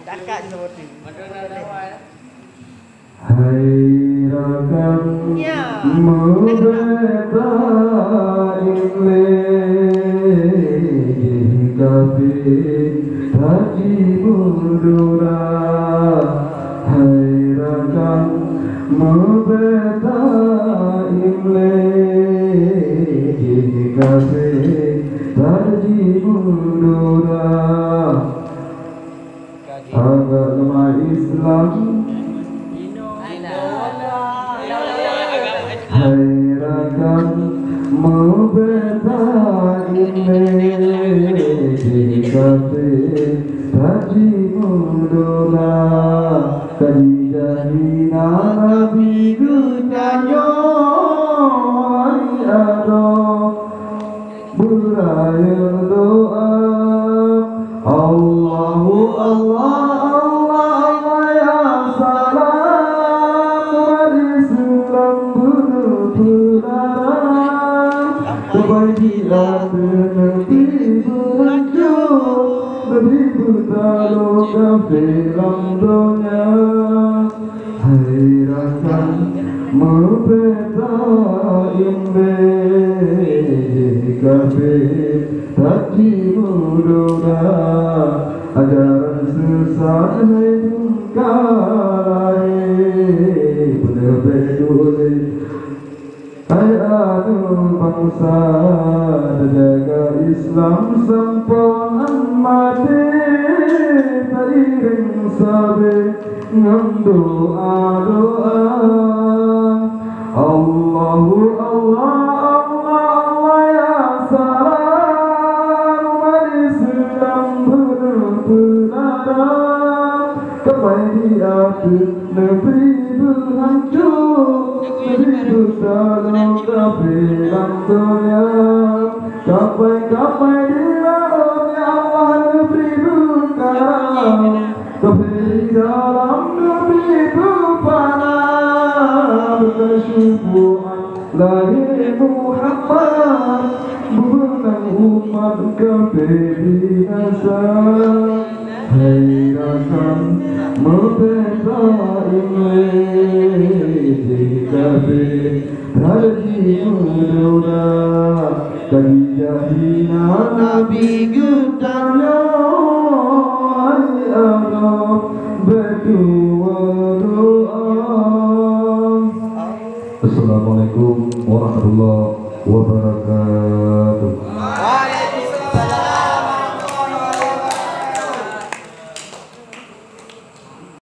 Kakak seperti. Hai rakan mubeta inle kafe haji mudura. Hai rakan mubeta inle kafe haji mudura. Agama Islam hai rakan mubeta inle kafe haji mudura. Kajahina nabi gunanya ada buraya doa Allahu Allah Allah ya salam Islam berpulang kebajikan Nabi berjaya Nabi bertaruh kafiran dunia. Hai rakan mubeta inle kafir haji mudura. Ajaran sesat mungkarai berbeduli. Hai anu bangsa jaga Islam sampai mati teriring sabe ngandoa doa Allahu Allah Allah Allah ya salam Islam berpulang kebajikan Nabi berhancur Nabi bertaruh kafiran dunia. Kapai di dalamnya Allah Nabi berkaram Kapai dalam Nabi berfana bersyukuran lahir Muhammad Bubenang umat kafir binasa. Hai rakan mubeta inle kafir haji mudura. Kajahina nabi gunanya ada berdua doa. Assalamualaikum warahmatullahi wabarakatuh.